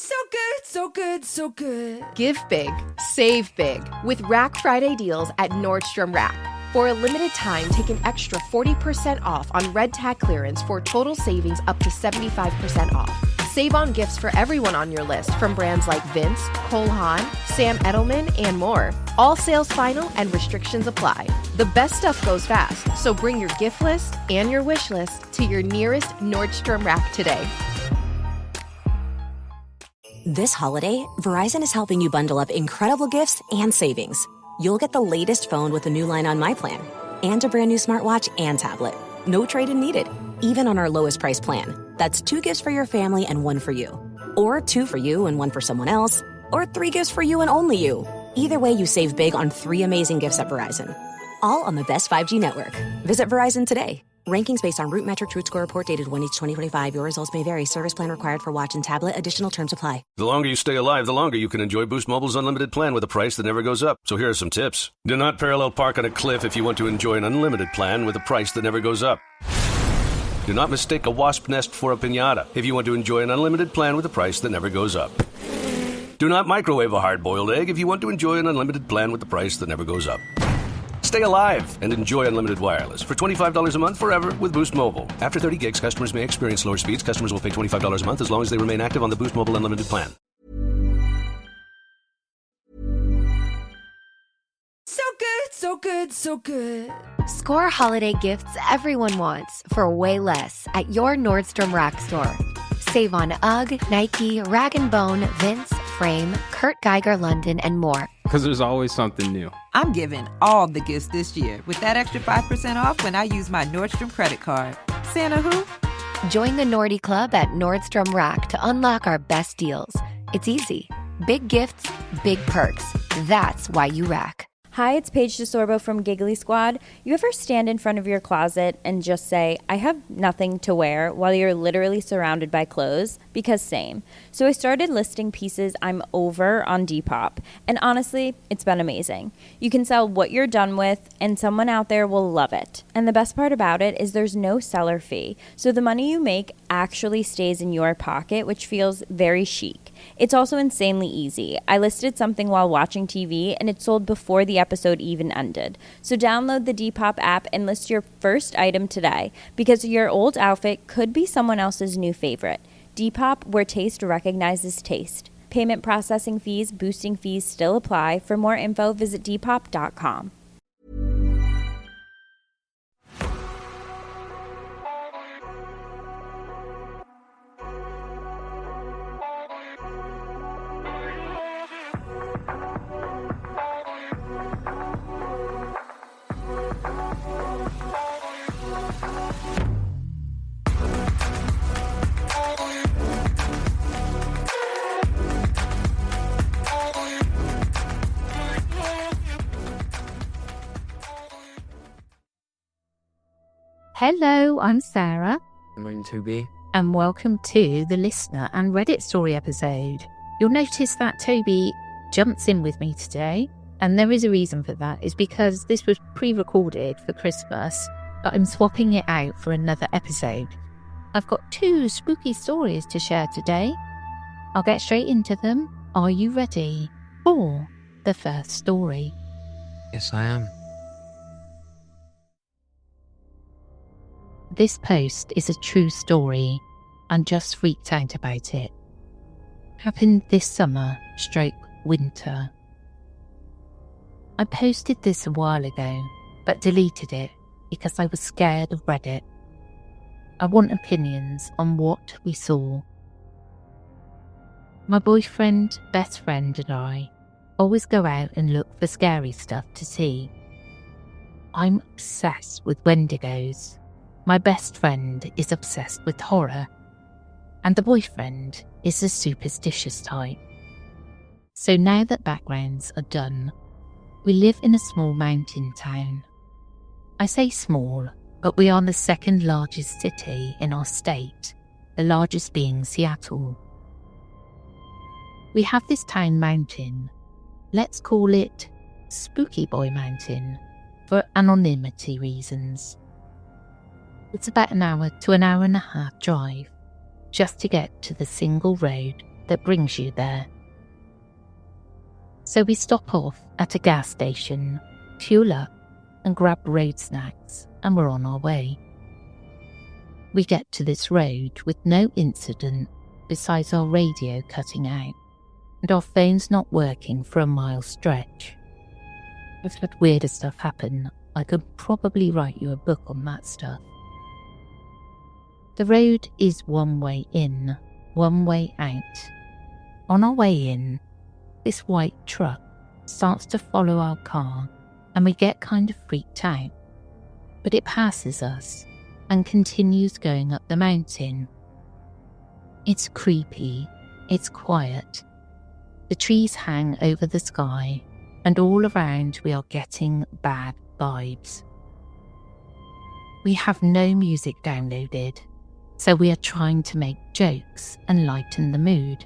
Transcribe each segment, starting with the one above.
So good, so good, so good. Give big, save big with Rack Friday deals at Nordstrom Rack. For a limited time, take an extra 40% off on red tag clearance for total savings up to 75% off. Save on gifts for everyone on your list from brands like Vince, Cole Haan, Sam Edelman, and more. All sales final and restrictions apply. The best stuff goes fast, so bring your gift list and your wish list to your nearest Nordstrom Rack today. This holiday, Verizon is helping you bundle up incredible gifts and savings. You'll get the latest phone with a new line on My Plan and a brand new smartwatch and tablet. No trade-in needed, even on our lowest price plan. That's 2 gifts for your family and 1 for you. Or 2 for you and 1 for someone else. Or 3 gifts for you and only you. Either way, you save big on 3 amazing gifts at Verizon. All on the best 5G network. Visit Verizon today. Rankings based on Root Metric Root Score report dated 1/8/2025. Your results may vary. Service plan required for watch and tablet. Additional terms apply. The longer you stay alive, the longer you can enjoy Boost Mobile's unlimited plan with a price that never goes up. So here are some tips. Do not parallel park on a cliff if you want to enjoy an unlimited plan with a price that never goes up. Do not mistake a wasp nest for a piñata if you want to enjoy an unlimited plan with a price that never goes up. Do not microwave a hard-boiled egg if you want to enjoy an unlimited plan with the price that never goes up. Stay alive and enjoy unlimited wireless for $25 a month forever with Boost Mobile. After 30 gigs, customers may experience lower speeds. Customers will pay $25 a month as long as they remain active on the Boost Mobile Unlimited plan. So good, so good, so good. Score holiday gifts everyone wants for way less at your Nordstrom Rack store. Save on UGG, Nike, Rag & Bone, Vince, Frame, Kurt Geiger London, and more. Because there's always something new. I'm giving all the gifts this year with that extra 5% off when I use my Nordstrom credit card. Santa who? Join the Nordy Club at Nordstrom Rack to unlock our best deals. It's easy. Big gifts, big perks. That's why you rack. Hi, it's Paige DeSorbo from Giggly Squad. You ever stand in front of your closet and just say, I have nothing to wear, while you're literally surrounded by clothes? Because same. So I started listing pieces I'm over on Depop. And honestly, it's been amazing. You can sell what you're done with, and someone out there will love it. And the best part about it is there's no seller fee. So the money you make actually stays in your pocket, which feels very chic. It's also insanely easy. I listed something while watching TV, and it sold before the episode even ended. So download the Depop app and list your first item today, because your old outfit could be someone else's new favorite. Depop, where taste recognizes taste. Payment processing fees, boosting fees still apply. For more info, visit Depop.com. Hello, I'm Sarah. I'm 2B. And welcome to the listener and Reddit story episode. You'll notice that Toby jumps in with me today, and there is a reason for that. It's because this was pre-recorded for Christmas, but I'm swapping it out for another episode. I've got 2 spooky stories to share today. I'll get straight into them. Are you ready for the first story? Yes, I am. This post is a true story. I'm just freaked out about it. Happened this summer/winter. I posted this a while ago, but deleted it because I was scared of Reddit. I want opinions on what we saw. My boyfriend, best friend and I always go out and look for scary stuff to see. I'm obsessed with Wendigos. My best friend is obsessed with horror, and the boyfriend is the superstitious type. So now that backgrounds are done, we live in a small mountain town. I say small, but we are the second largest city in our state, the largest being Seattle. We have this town mountain. Let's call it Spooky Boy Mountain for anonymity reasons. It's about an hour to an hour and a half drive just to get to the single road that brings you there. So we stop off at a gas station, fuel up, and grab road snacks, and we're on our way. We get to this road with no incident besides our radio cutting out, and our phone's not working for a mile stretch. I've had weirder stuff happen. I could probably write you a book on that stuff. The road is one way in, one way out. On our way in, this white truck starts to follow our car, and we get kind of freaked out. But it passes us and continues going up the mountain. It's creepy, it's quiet. The trees hang over the sky, and all around we are getting bad vibes. We have no music downloaded, so we are trying to make jokes and lighten the mood,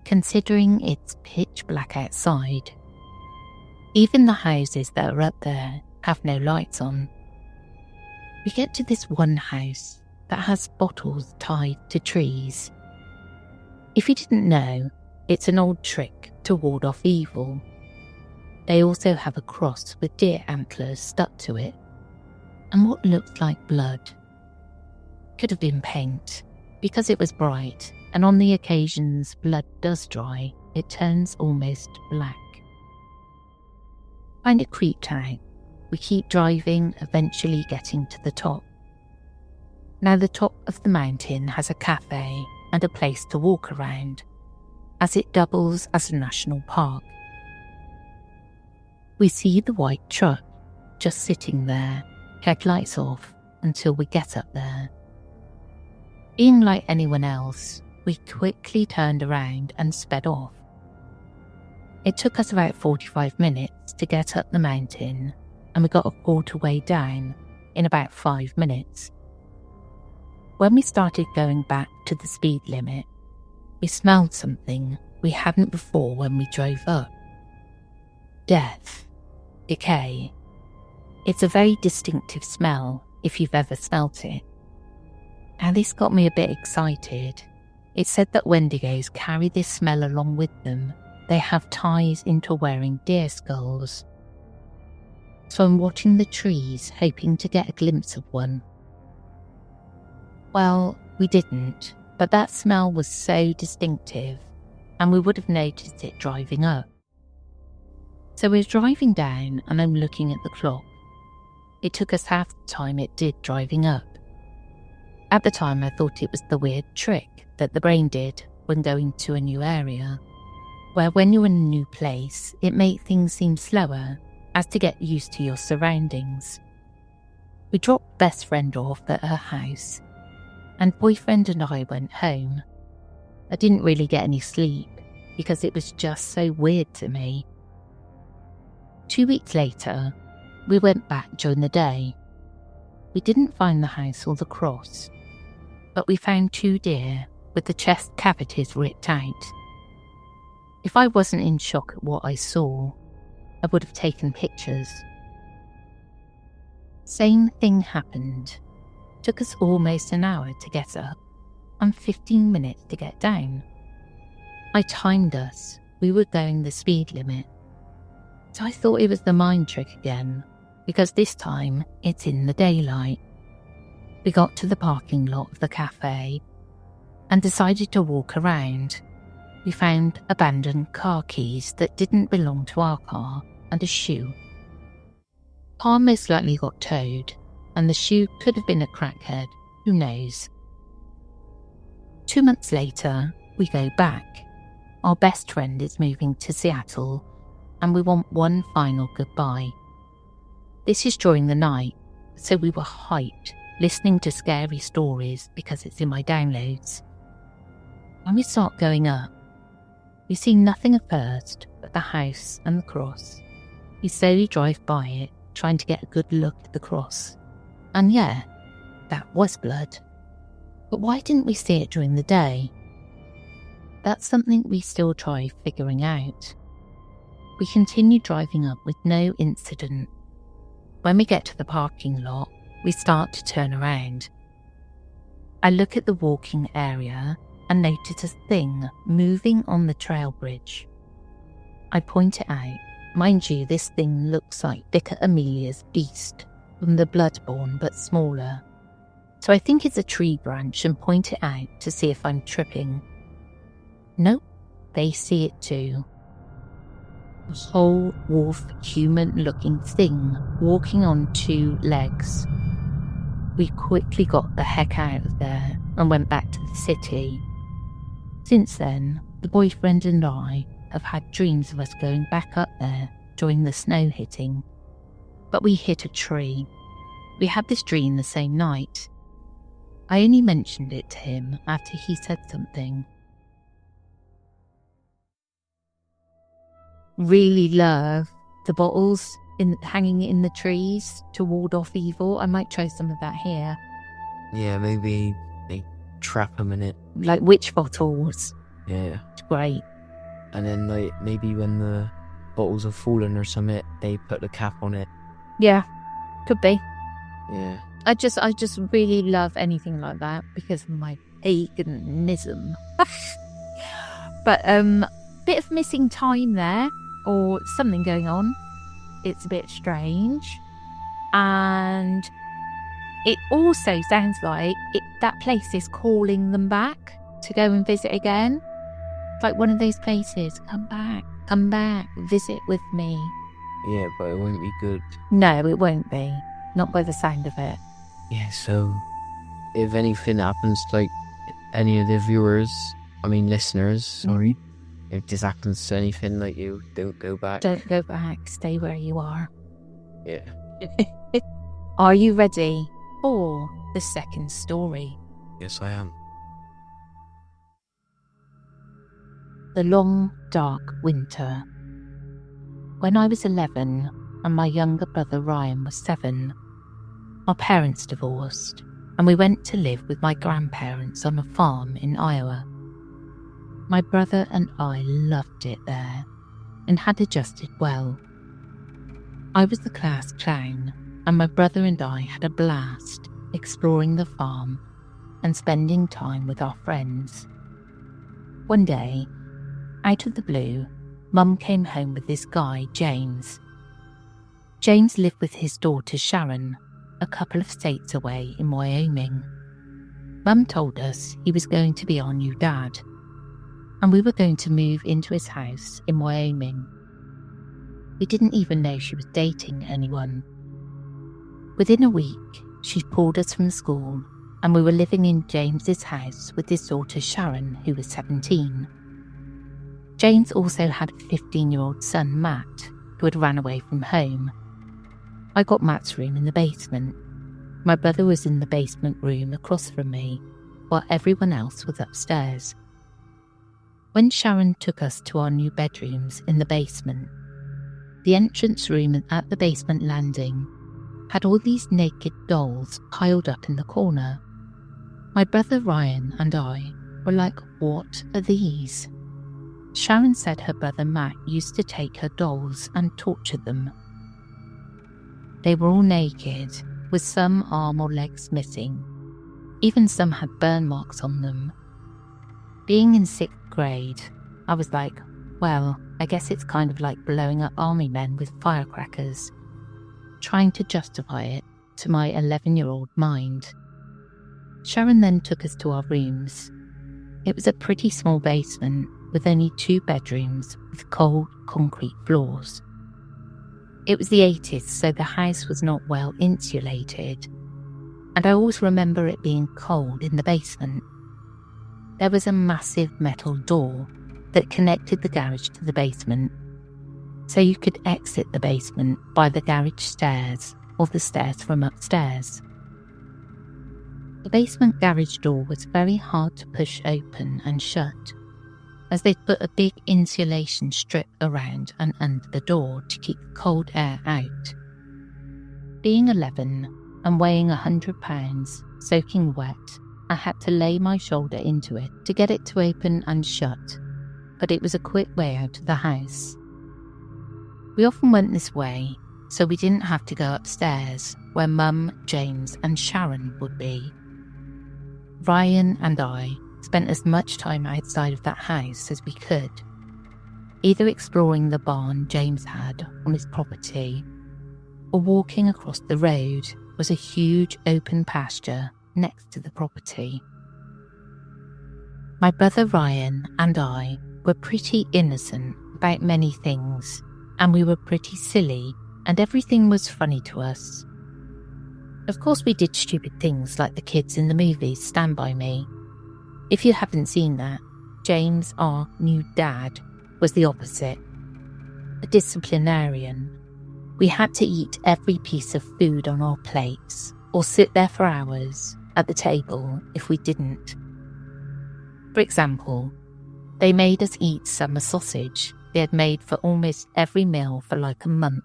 considering it's pitch black outside. Even the houses that are up there have no lights on. We get to this one house that has bottles tied to trees. If you didn't know, it's an old trick to ward off evil. They also have a cross with deer antlers stuck to it, and what looks like blood. Could have been paint, because it was bright, and on the occasions blood does dry, it turns almost black. Find it creeped out. We keep driving, eventually getting to the top. Now the top of the mountain has a cafe and a place to walk around, as it doubles as a national park. We see the white truck just sitting there, headlights off, until we get up there. Being like anyone else, we quickly turned around and sped off. It took us about 45 minutes to get up the mountain, and we got a quarter way down in about 5 minutes. When we started going back to the speed limit, we smelled something we hadn't before when we drove up. Death. Decay. It's a very distinctive smell if you've ever smelt it. And this got me a bit excited. It said that Wendigos carry this smell along with them. They have ties into wearing deer skulls. So I'm watching the trees, hoping to get a glimpse of one. Well, we didn't, but that smell was so distinctive, and we would have noticed it driving up. So we're driving down, and I'm looking at the clock. It took us half the time it did driving up. At the time, I thought it was the weird trick that the brain did when going to a new area, where when you're in a new place, it makes things seem slower as to get used to your surroundings. We dropped best friend off at her house, and boyfriend and I went home. I didn't really get any sleep because it was just so weird to me. 2 weeks later, we went back during the day. We didn't find the house or the cross, but we found 2 deer with the chest cavities ripped out. If I wasn't in shock at what I saw, I would have taken pictures. Same thing happened. Took us almost an hour to get up and 15 minutes to get down. I timed us. We were going the speed limit. So I thought it was the mind trick again, because this time it's in the daylight. We got to the parking lot of the cafe and decided to walk around. We found abandoned car keys that didn't belong to our car and a shoe. Car most likely got towed, and the shoe could have been a crackhead, who knows. 2 months later, we go back. Our best friend is moving to Seattle, and we want one final goodbye. This is during the night, so we were hyped, listening to scary stories because it's in my downloads. When we start going up, we see nothing at first but the house and the cross. We slowly drive by it, trying to get a good look at the cross. And yeah, that was blood. But why didn't we see it during the day? That's something we still try figuring out. We continue driving up with no incident. When we get to the parking lot, we start to turn around. I look at the walking area and noticed a thing moving on the trail bridge. I point it out. Mind you, this thing looks like Vicar Amelia's beast from the Bloodborne, but smaller. So I think it's a tree branch and point it out to see if I'm tripping. Nope, they see it too. A whole wolf human-looking thing walking on 2 legs. We quickly got the heck out of there and went back to the city. Since then, the boyfriend and I have had dreams of us going back up there during the snow hitting. But we hit a tree. We had this dream the same night. I only mentioned it to him after he said something. Really love the bottles hanging in the trees to ward off evil. I might try some of that here. Yeah, maybe they trap them in it. Like witch bottles. Yeah. It's great. And then like maybe when the bottles are fallen or something, they put the cap on it. Yeah, could be. Yeah. I just really love anything like that because of my paganism. But bit of missing time there, or something going on. It's a bit strange, and it also sounds like that place is calling them back to go and visit again. It's like one of those places. Come back, visit with me. Yeah, but it won't be good. No, it won't be. Not by the sound of it. Yeah, so if anything happens to like any of the listeners, sorry, if this happens to anything like you, don't go back. Don't go back. Stay where you are. Yeah. Are you ready for the second story? Yes, I am. The long, dark winter. When I was 11 and my younger brother Ryan was 7, our parents divorced and we went to live with my grandparents on a farm in Iowa. My brother and I loved it there and had adjusted well. I was the class clown and my brother and I had a blast exploring the farm and spending time with our friends. One day, out of the blue, Mum came home with this guy, James. James lived with his daughter Sharon, a couple of states away in Wyoming. Mum told us he was going to be our new dad, and we were going to move into his house in Wyoming. We didn't even know she was dating anyone. Within a week, she pulled us from school, and we were living in James's house with his daughter Sharon, who was 17. James also had a 15-year-old son, Matt, who had run away from home. I got Matt's room in the basement. My brother was in the basement room across from me, while everyone else was upstairs. When Sharon took us to our new bedrooms in the basement, the entrance room at the basement landing had all these naked dolls piled up in the corner. My brother Ryan and I were like, what are these? Sharon said her brother Matt used to take her dolls and torture them. They were all naked, with some arm or legs missing. Even some had burn marks on them. Being in 6th grade, I was like, well, I guess it's kind of like blowing up army men with firecrackers, trying to justify it to my 11-year-old mind. Sharon then took us to our rooms. It was a pretty small basement with only 2 bedrooms with cold concrete floors. It was the 80s, so the house was not well insulated, and I always remember it being cold in the basement. There was a massive metal door that connected the garage to the basement, so you could exit the basement by the garage stairs or the stairs from upstairs. The basement garage door was very hard to push open and shut, as they'd put a big insulation strip around and under the door to keep cold air out. Being 11 and weighing 100 pounds, soaking wet, I had to lay my shoulder into it to get it to open and shut, but it was a quick way out of the house. We often went this way, so we didn't have to go upstairs where Mum, James and Sharon would be. Ryan and I spent as much time outside of that house as we could, either exploring the barn James had on his property, or walking across the road was a huge open pasture next to the property. My brother Ryan and I were pretty innocent about many things, and we were pretty silly, and everything was funny to us. Of course we did stupid things like the kids in the movies Stand By Me. If you haven't seen that, James, our new dad, was the opposite. A disciplinarian. We had to eat every piece of food on our plates, or sit there for hours at the table if we didn't. For example, they made us eat summer sausage they had made for almost every meal for like a month.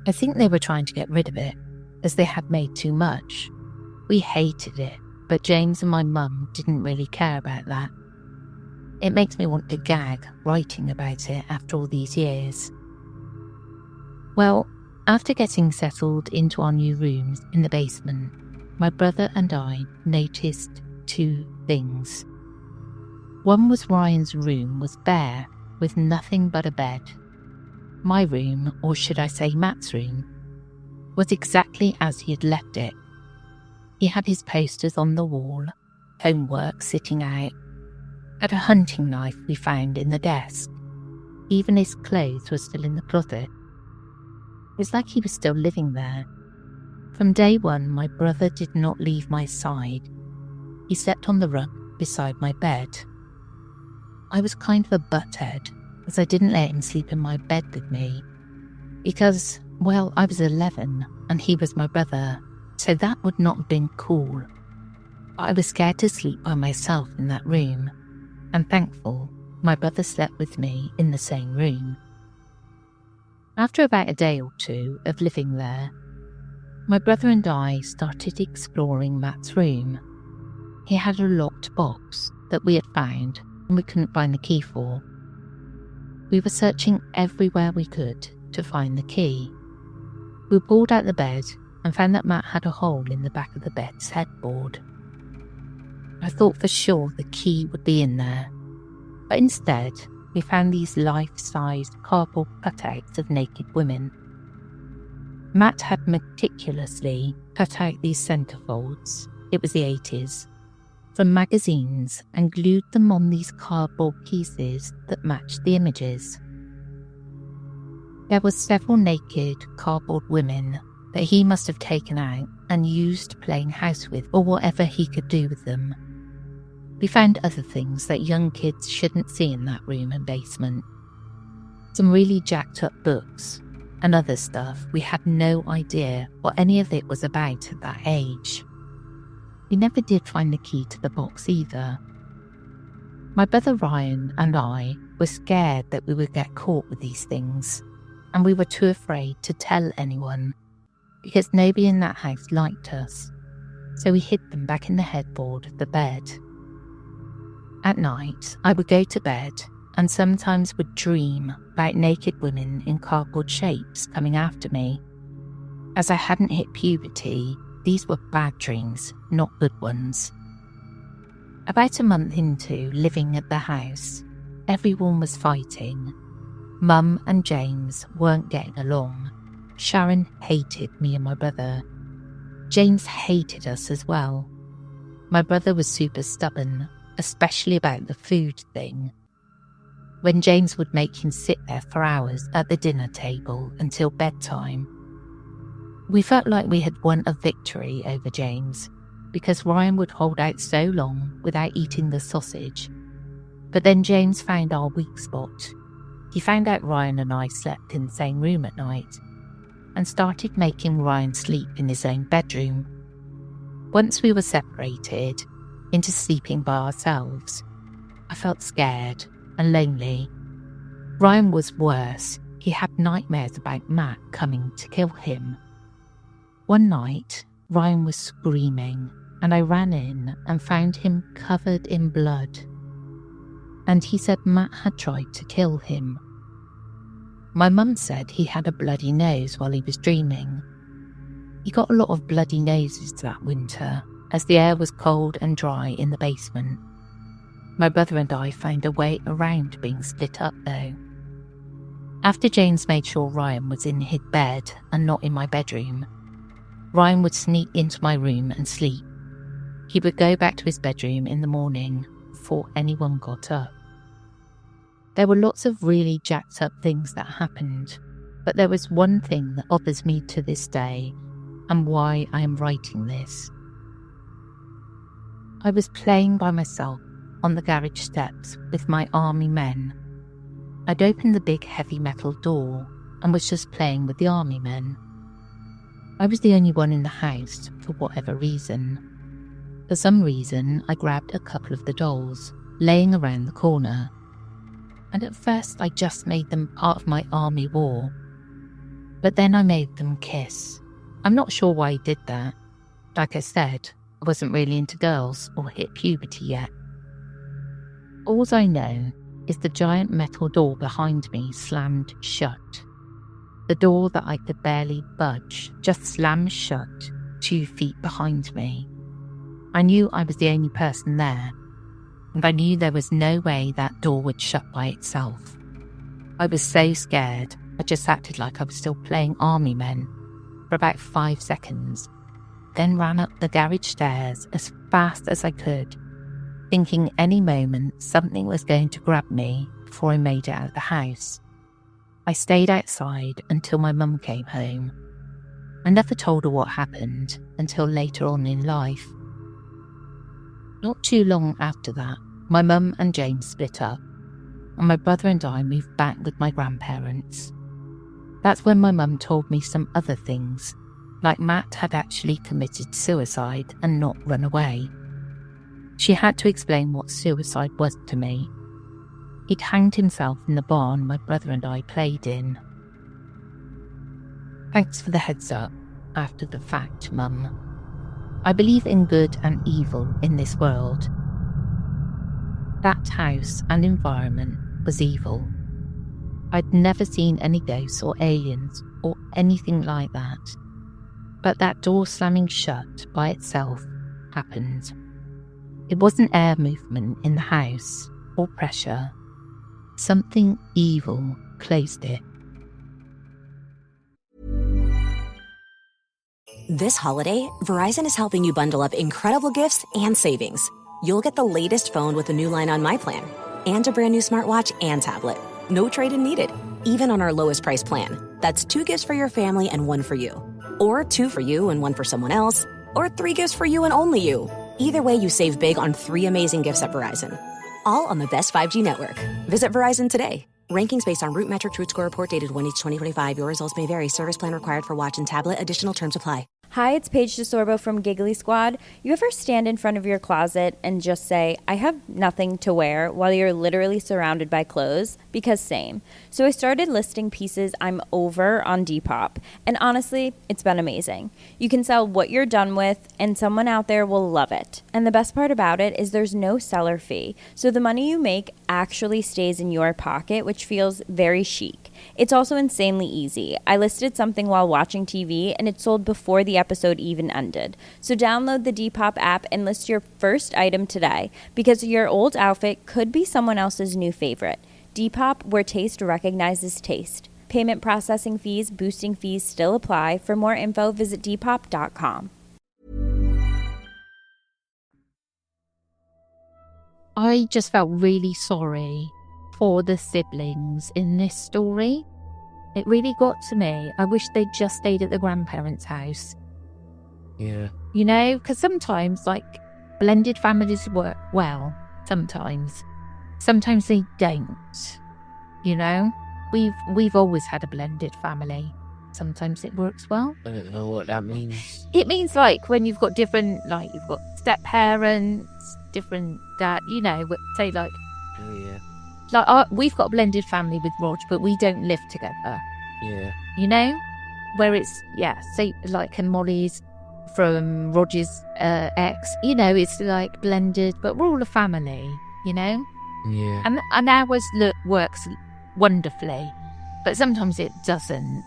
I think they were trying to get rid of it, as they had made too much. We hated it, but James and my mum didn't really care about that. It makes me want to gag writing about it after all these years. Well, after getting settled into our new rooms in the basement, my brother and I noticed two things. One was Ryan's room was bare, with nothing but a bed. My room, or should I say Matt's room, was exactly as he had left it. He had his posters on the wall, homework sitting out, had a hunting knife we found in the desk. Even his clothes were still in the closet. It was like he was still living there. From day one, my brother did not leave my side. He slept on the rug beside my bed. I was kind of a butthead, as I didn't let him sleep in my bed with me. Because, well, I was 11 and he was my brother, so that would not have been cool. But I was scared to sleep by myself in that room, and thankful my brother slept with me in the same room. After about a day or two of living there, my brother and I started exploring Matt's room. He had a locked box that we had found and we couldn't find the key for. We were searching everywhere we could to find the key. We pulled out the bed and found that Matt had a hole in the back of the bed's headboard. I thought for sure the key would be in there, but instead we found these life-sized cardboard cutouts of naked women. Matt had meticulously cut out these centerfolds, it was the 80s, from magazines and glued them on these cardboard pieces that matched the images. There were several naked cardboard women that he must have taken out and used playing house with or whatever he could do with them. We found other things that young kids shouldn't see in that room and basement. Some really jacked up books and other stuff we had no idea what any of it was about at that age. We never did find the key to the box either. My brother Ryan and I were scared that we would get caught with these things, and we were too afraid to tell anyone because nobody in that house liked us, so we hid them back in the headboard of the bed. At night, I would go to bed and sometimes would dream about naked women in cardboard shapes coming after me. As I hadn't hit puberty, these were bad dreams, not good ones. About a month into living at the house, everyone was fighting. Mum and James weren't getting along. Sharon hated me and my brother. James hated us as well. My brother was super stubborn, especially about the food thing. When James would make him sit there for hours at the dinner table until bedtime. We felt like we had won a victory over James because Ryan would hold out so long without eating the sausage. But then James found our weak spot. He found out Ryan and I slept in the same room at night and started making Ryan sleep in his own bedroom. Once we were separated into sleeping by ourselves, I felt scared and lonely. Ryan was worse. He had nightmares about Matt coming to kill him. One night, Ryan was screaming, and I ran in and found him covered in blood. And he said Matt had tried to kill him. My mum said he had a bloody nose while he was dreaming. He got a lot of bloody noses that winter, as the air was cold and dry in the basement. My brother and I found a way around being split up though. After James made sure Ryan was in his bed and not in my bedroom, Ryan would sneak into my room and sleep. He would go back to his bedroom in the morning before anyone got up. There were lots of really jacked up things that happened, but there was one thing that bothers me to this day and why I am writing this. I was playing by myself on the garage steps with my army men. I'd opened the big heavy metal door and was just playing with the army men. I was the only one in the house for whatever reason. For some reason, I grabbed a couple of the dolls laying around the corner, and at first I just made them part of my army war. But then I made them kiss. I'm not sure why I did that. Like I said, I wasn't really into girls or hit puberty yet. All I know is the giant metal door behind me slammed shut. The door that I could barely budge just slammed shut 2 feet behind me. I knew I was the only person there, and I knew there was no way that door would shut by itself. I was so scared, I just acted like I was still playing army men for about 5 seconds, then ran up the garage stairs as fast as I could, thinking any moment something was going to grab me before I made it out of the house. I stayed outside until my mum came home. I never told her what happened until later on in life. Not too long after that, my mum and James split up, and my brother and I moved back with my grandparents. That's when my mum told me some other things, like Matt had actually committed suicide and not run away. She had to explain what suicide was to me. He'd hanged himself in the barn my brother and I played in. Thanks for the heads up after the fact, Mum. I believe in good and evil in this world. That house and environment was evil. I'd never seen any ghosts or aliens or anything like that. But that door slamming shut by itself happened. It wasn't air movement in the house or pressure. Something evil closed it. This holiday, Verizon is helping you bundle up incredible gifts and savings. You'll get the latest phone with a new line on My Plan and a brand new smartwatch and tablet. No trade-in needed, even on our lowest price plan. That's 2 gifts for your family and 1 for you. Or 2 for you and 1 for someone else. Or 3 gifts for you and only you. Either way, you save big on 3 amazing gifts at Verizon. All on the best 5G network. Visit Verizon today. Rankings based on Root Metric Root Score report dated 1/8/2025. Your results may vary. Service plan required for watch and tablet. Additional terms apply. Hi, it's Paige DeSorbo from Giggly Squad. You ever stand in front of your closet and just say, I have nothing to wear, while you're literally surrounded by clothes? Because same. So I started listing pieces I'm over on Depop. And honestly, it's been amazing. You can sell what you're done with, and someone out there will love it. And the best part about it is there's no seller fee. So the money you make actually stays in your pocket, which feels very chic. It's also insanely easy. I listed something while watching TV, and it sold before the episode even ended. So download the Depop app and list your first item today, because your old outfit could be someone else's new favorite. Depop, where taste recognizes taste. Payment processing fees, boosting fees still apply. For more info, visit Depop.com. I just felt really sorry for the siblings in this story. It really got to me. I wish they'd just stayed at the grandparents' house. Yeah. You know, because sometimes, like, blended families work well. Sometimes they don't. You know, we've always had a blended family. Sometimes it works well. I don't know what that means. It means, like, when you've got different, like, you've got step parents, different dad. You know, say like. Oh yeah. Like, we've got a blended family with Rog, but we don't live together. Yeah. You know? Where it's, yeah, say, like, and Molly's from Roger's ex, you know, it's, like, blended, but we're all a family, you know? Yeah. And ours works wonderfully, but sometimes it doesn't.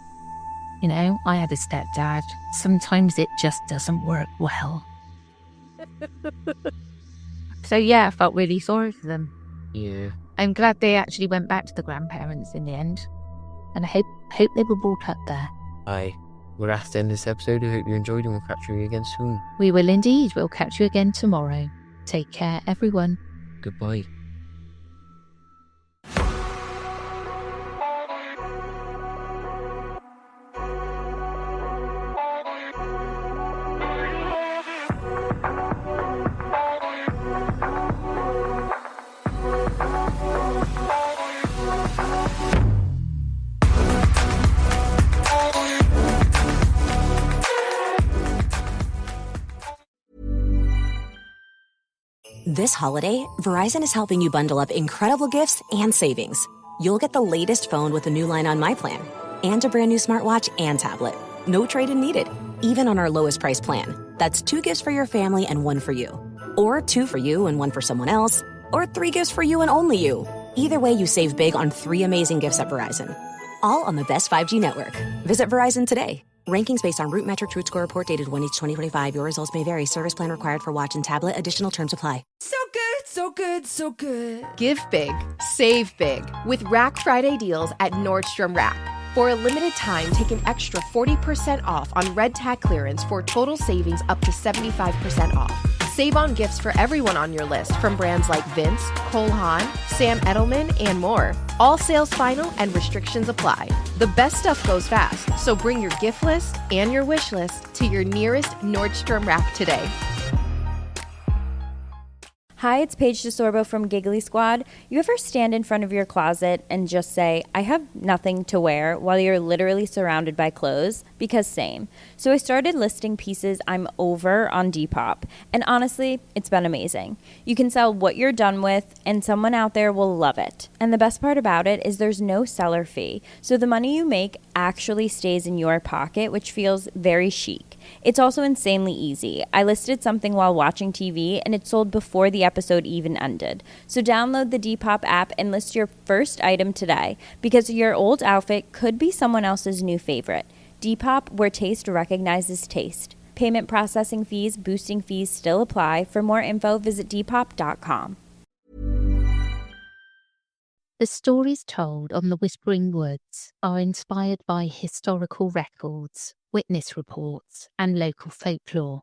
You know, I had a stepdad. Sometimes it just doesn't work well. So yeah, I felt really sorry for them. Yeah. I'm glad they actually went back to the grandparents in the end. And I hope they were brought up there. Aye. We're at the end of this episode. I hope you enjoyed and we'll catch you again soon. We will indeed. We'll catch you again tomorrow. Take care, everyone. Goodbye. This holiday, Verizon is helping you bundle up incredible gifts and savings. You'll get the latest phone with a new line on My Plan and a brand new smartwatch and tablet. No trade-in needed, even on our lowest price plan. That's 2 gifts for your family and 1 for you. Or 2 for you and 1 for someone else. Or 3 gifts for you and only you. Either way, you save big on 3 amazing gifts at Verizon. All on the best 5G network. Visit Verizon today. Rankings based on Root Metric Truth Score report dated 1/2025. Your results may vary. Service plan required for watch and tablet. Additional terms apply. So good, so good, so good. Give big, save big with Rack Friday deals at Nordstrom Rack. For a limited time, take an extra 40% off on red tag clearance for total savings up to 75% off. Save on gifts for everyone on your list from brands like Vince, Cole Haan, Sam Edelman, and more. All sales final and restrictions apply. The best stuff goes fast, so bring your gift list and your wish list to your nearest Nordstrom Rack today. Hi, it's Paige DeSorbo from Giggly Squad. You ever stand in front of your closet and just say, I have nothing to wear, while you're literally surrounded by clothes? Because same. So I started listing pieces I'm over on Depop. And honestly, it's been amazing. You can sell what you're done with, and someone out there will love it. And the best part about it is there's no seller fee. So the money you make actually stays in your pocket, which feels very chic. It's also insanely easy. I listed something while watching TV, and it sold before the episode even ended. So download the Depop app and list your first item today, because your old outfit could be someone else's new favorite. Depop, where taste recognizes taste. Payment processing fees, boosting fees still apply. For more info, visit Depop.com. The stories told on the Whispering Woods are inspired by historical records, witness reports, and local folklore.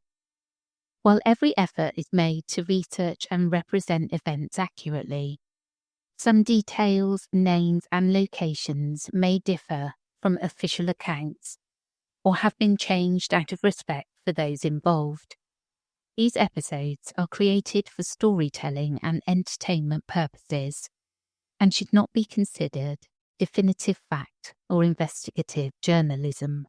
While every effort is made to research and represent events accurately, some details, names, and locations may differ from official accounts or have been changed out of respect for those involved. These episodes are created for storytelling and entertainment purposes and should not be considered definitive fact or investigative journalism.